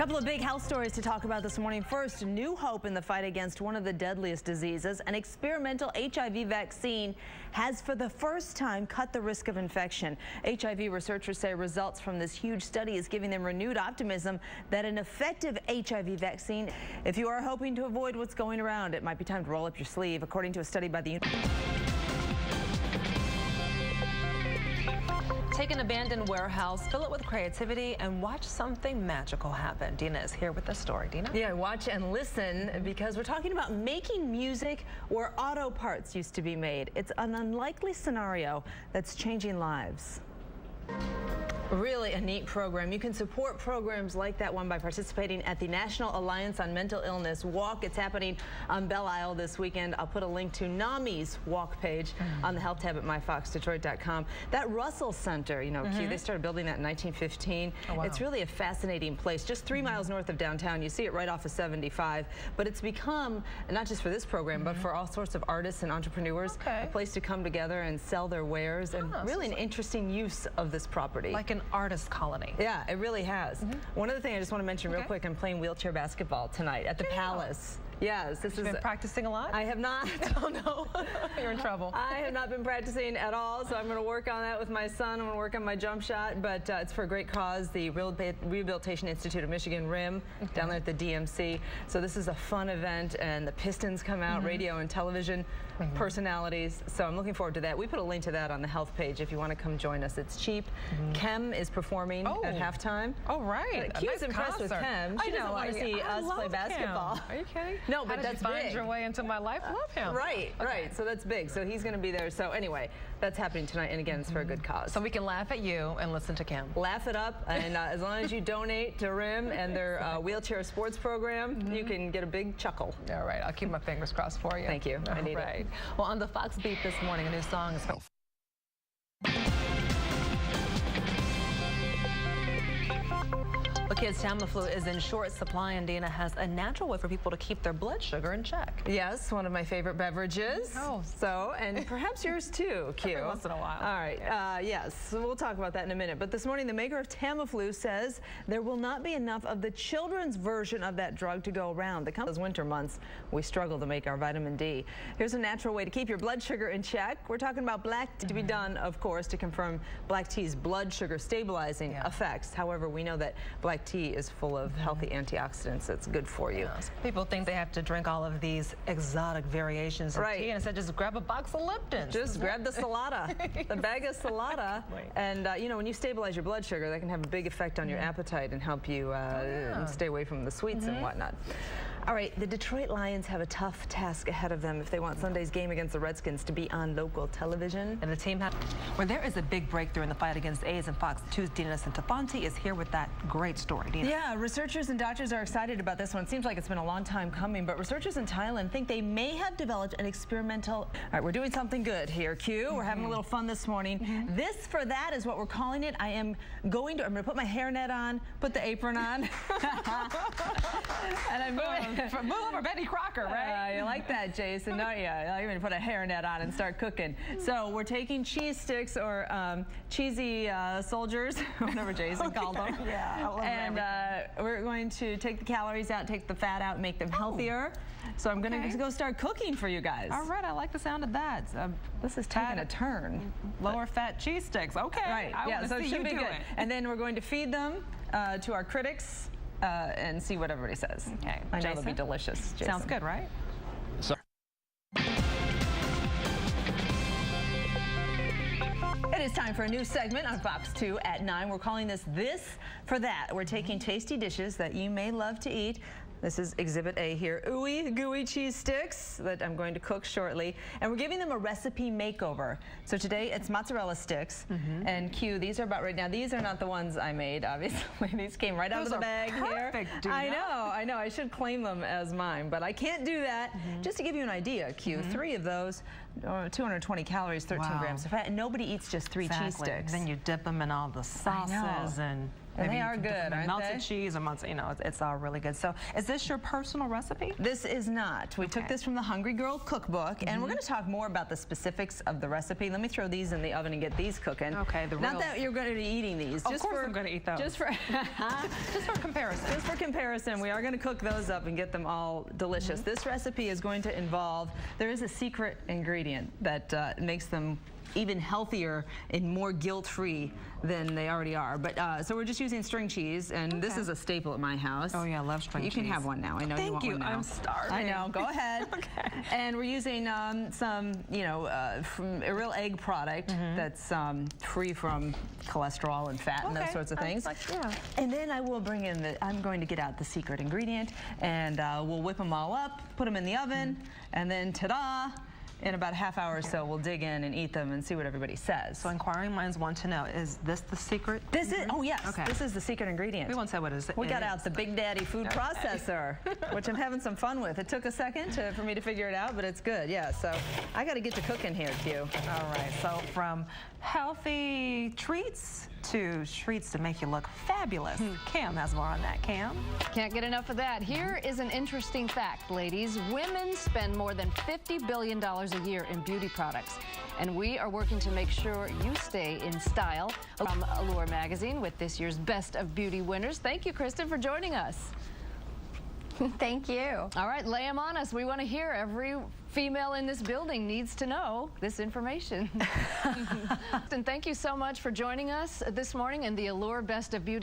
Couple of big health stories to talk about this morning. First, new hope in the fight against one of the deadliest diseases. An experimental HIV vaccine has for the first time cut the risk of infection. HIV researchers say results from this huge study is giving them renewed optimism that an effective HIV vaccine, if you are hoping to avoid what's going around, it might be time to roll up your sleeve, according to a study by the Take an abandoned warehouse, fill it with creativity, and watch something magical happen. Deena is here with the story. Deena? Yeah, watch and listen, because we're talking about making music where auto parts used to be made. It's an unlikely scenario that's changing lives. Really a neat program. You can support programs like that one by participating at the National Alliance on Mental Illness Walk. It's happening on Belle Isle this weekend. I'll put a link to NAMI's walk page on the health tab at myfoxdetroit.com. That Russell Center, you know, Q, they started building that in 1915. Oh, wow. It's really a fascinating place, just 3 miles north of downtown. You see it right off of 75, but it's become, not just for this program, but for all sorts of artists and entrepreneurs, a place to come together and sell their wares, and really an interesting use of this property. Like an artist colony. Yeah, it really has. One other thing I just want to mention real quick, I'm playing wheelchair basketball tonight at the Palace. Yes, this is. Been practicing a lot? I have not. Oh no, you're in trouble. I have not been practicing at all, so I'm going to work on that with my son. I'm going to work on my jump shot, but it's for a great cause, the Rehabilitation Institute of Michigan, RIM, down there at the DMC. So this is a fun event, and the Pistons come out, radio and television personalities. So I'm looking forward to that. We put a link to that on the health page if you want to come join us. It's cheap. Kem is performing at halftime. Oh, right. Q's impressed with Kem. She doesn't want to see us play basketball. Are you kidding? No, but that's big. Find your way into my life. Love him. Right. So that's big. So he's going to be there. So anyway, that's happening tonight, and again, it's for a good cause. So we can laugh at you and listen to Kem. Laugh it up, and as long as you donate to RIM and their wheelchair sports program, you can get a big chuckle. All right. I'll keep my fingers crossed for you. Thank you. I need it. Well, on the Fox Beat this morning, a new song is. Well, kids, Tamiflu is in short supply, and Deena has a natural way for people to keep their blood sugar in check. Yes, one of my favorite beverages. Oh. So, and perhaps yours too, Q. Every once in a while. All right. Yes, so we'll talk about that in a minute. But this morning, the maker of Tamiflu says there will not be enough of the children's version of that drug to go around. Those winter months, we struggle to make our vitamin D. Here's a natural way to keep your blood sugar in check. We're talking about black tea to be done, of course, to confirm black tea's blood sugar stabilizing effects. However, we know that black tea is full of healthy antioxidants that's good for you. People think they have to drink all of these exotic variations of tea, and instead just grab a box of Lipton. Just grab the Salada, the bag of Salada, and you know, when you stabilize your blood sugar, that can have a big effect on your appetite and help you stay away from the sweets and whatnot. All right, the Detroit Lions have a tough task ahead of them if they want Sunday's game against the Redskins to be on local television. And the team where there is a big breakthrough in the fight against AIDS, and Fox 2's Deena Centofanti is here with that great story. Deena. Yeah, researchers and doctors are excited about this one. It seems like it's been a long time coming, but researchers in Thailand think they may have developed an experimental... All right, we're doing something good here, Q. We're having a little fun this morning. This for that is what we're calling it. I'm going to put my hairnet on, put the apron on. And I'm moving. Move over Betty Crocker, right? You like that, Jason? No, yeah. I'm going to put a hairnet on and start cooking. So we're taking cheese sticks, or cheesy soldiers, whatever Jason called them. Yeah, I love and we're going to take the calories out, take the fat out, make them healthier. So I'm going to go start cooking for you guys. All right, I like the sound of that. This is taking a turn. Lower fat cheese sticks. Okay. Right. Yeah, so it should be good. And then we're going to feed them to our critics and see what everybody says. Okay. I know it'll be delicious, Jason. Sounds good, right? It is time for a new segment on Fox 2 at 9. We're calling this for That. We're taking tasty dishes that you may love to eat. This is Exhibit A here. Ooey gooey cheese sticks that I'm going to cook shortly. And we're giving them a recipe makeover. So today it's mozzarella sticks. And Q, these are about right now. These are not the ones I made, obviously. These came right out of the bag here. I know. I should claim them as mine, but I can't do that. Just to give you an idea, Q, 3 of those, 220 calories, 13 grams of fat, and nobody eats just 3 cheese sticks. Then you dip them in all the sauces and And they are good, aren't melted cheese or melted, you know, it's all really good. So is this your personal recipe? This is not. We took this from the Hungry Girl cookbook, and we're going to talk more about the specifics of the recipe. Let me throw these in the oven and get these cooking. Okay, not that you're going to be eating these. Of course I'm going to eat those. Just for comparison. Just for comparison, we are going to cook those up and get them all delicious. This recipe is going to involve, there is a secret ingredient that makes them even healthier and more guilt-free than they already are. But so we're just using string cheese, and this is a staple at my house. Oh yeah, I love string cheese. You can have one now. I know you want one now. I'm starving. I know. Go ahead. Okay. And we're using some, you know, from a real egg product that's free from cholesterol and fat and those sorts of things. And then I will bring in I'm going to get out the secret ingredient, and we'll whip them all up, put them in the oven, and then ta-da! In about a half hour or so, we'll dig in and eat them and see what everybody says. So inquiring minds want to know, is this the secret? This is, oh yes, this is the secret ingredient. We won't say what it is. We got out the Big Daddy food processor, which I'm having some fun with. It took a second for me to figure it out, but it's good, yeah. So I got to get to cooking here, Q. All right, so from healthy treats to treats to make you look fabulous. Cam has more on that. Cam? Can't get enough of that. Here is an interesting fact, ladies. Women spend more than $50 billion a year in beauty products. And we are working to make sure you stay in style. From Allure magazine with this year's Best of Beauty winners. Thank you, Kristen, for joining us. Thank you. All right, lay them on us. We want to hear. Every female in this building needs to know this information. And thank you so much for joining us this morning in the Allure Best of Beauty.